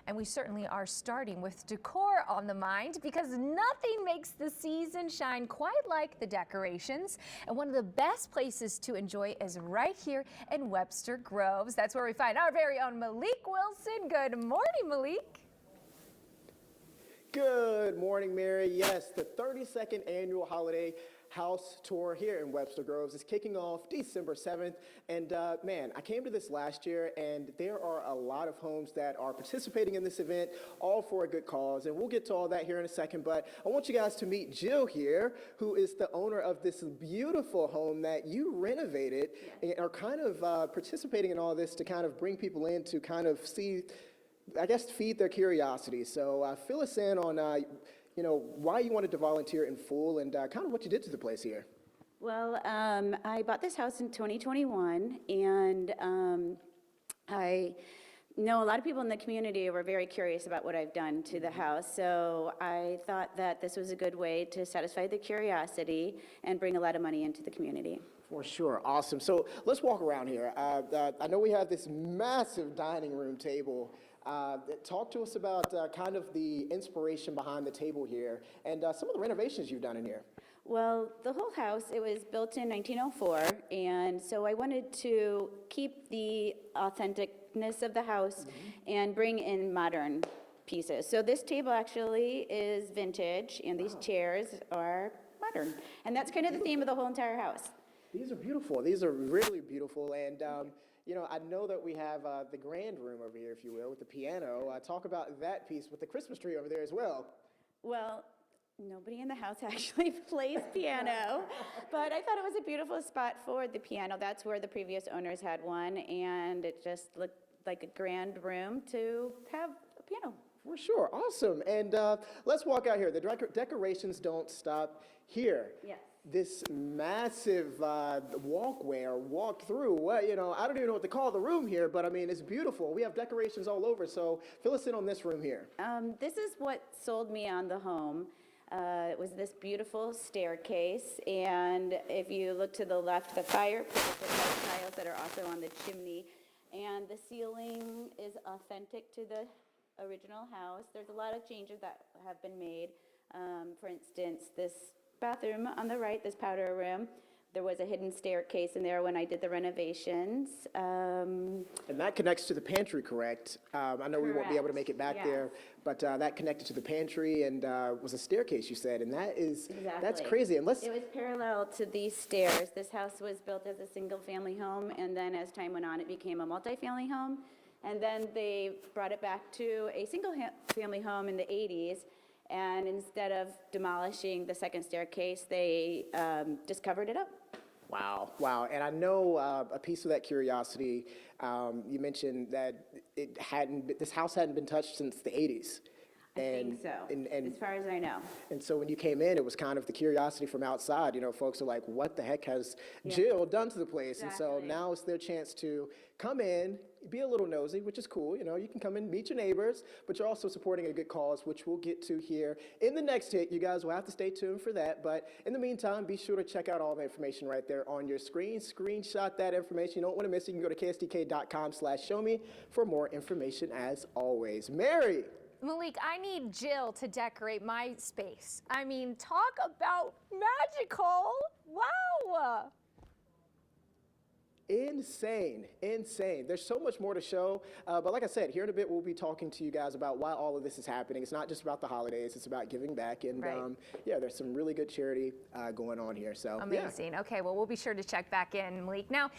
And we certainly are starting with decor on the mind because nothing makes the season shine quite like the decorations. And one of the best places to enjoy is right here in Webster Groves. That's where we find our very own Malik Wilson. Good morning, Malik. Good morning, Mary. Yes, the 32nd annual holiday house tour here in Webster Groves is kicking off December 7th. And man, I came to this last year and there are a lot of homes that are participating in this event, all for a good cause. And we'll get to all that here in a second, but I want you guys to meet Jill here, who is the owner of this beautiful home that you renovated and are kind of participating in all this to kind of bring people in to kind of see, I guess, feed their curiosity. So fill us in on why you wanted to volunteer in full and kind of what you did to the place here. Well, I bought this house in 2021, and I know a lot of people in the community were very curious about what I've done to the house, so I thought that this was a good way to satisfy the curiosity and bring a lot of money into the community. For sure. Awesome. So let's walk around here. I know we have this massive dining room table. Talk to us about kind of the inspiration behind the table here and some of the renovations you've done in here. Well, the whole house, it was built in 1904, and so I wanted to keep the authenticness of the house and bring in modern pieces. So this table actually is vintage, and these chairs are modern. And that's kind of the theme of the whole entire house. These are beautiful. These are really beautiful. And I know that we have the grand room over here, if you will, with the piano. Talk about that piece with the Christmas tree over there as well. Well, nobody in the house actually plays piano, but I thought it was a beautiful spot for the piano. That's where the previous owners had one, and it just looked like a grand room to have a piano. For sure. Awesome. And let's walk out here. The decorations don't stop here. Yes. This massive walkway or walk-through, I don't even know what to call the room here, but I mean, it's beautiful. We have decorations all over, so fill us in on this room here. This is what sold me on the home. It was this beautiful staircase, and if you look to the left, the fireplace tiles that are also on the chimney, and the ceiling is authentic to the original house. There's a lot of changes that have been made. For instance, this bathroom on the right, this powder room, there was a hidden staircase in there when I did the renovations. And that connects to the pantry, correct? I know we won't be able to make it back there, but that connected to the pantry and was a staircase, you said, and that's crazy. And it was parallel to these stairs. This house was built as a single-family home, and then as time went on, it became a multi-family home, and then they brought it back to a single-family home in the 80s. And instead of demolishing the second staircase, they just covered it up. Wow, wow. And I know a piece of that curiosity, you mentioned that this house hadn't been touched since the 80s. I think so, as far as I know. And so when you came in, it was kind of the curiosity from outside. Folks are like, what the heck has Jill done to the place? Exactly. And so now it's their chance to come in, be a little nosy, which is cool. You can come in, meet your neighbors, but you're also supporting a good cause, which we'll get to here in the next hit. You guys will have to stay tuned for that. But in the meantime, be sure to check out all the information right there on your screen. Screenshot that information. You don't want to miss it. You can go to ksdk.com/showme for more information as always. Mary. Malik, I need Jill to decorate my space. I mean, talk about magical. Wow. Insane. There's so much more to show, but like I said, here in a bit we'll be talking to you guys about why all of this is happening. It's not just about the holidays, it's about giving back, and there's some really good charity going on here. So amazing. Okay, well, we'll be sure to check back in, Malik. Now,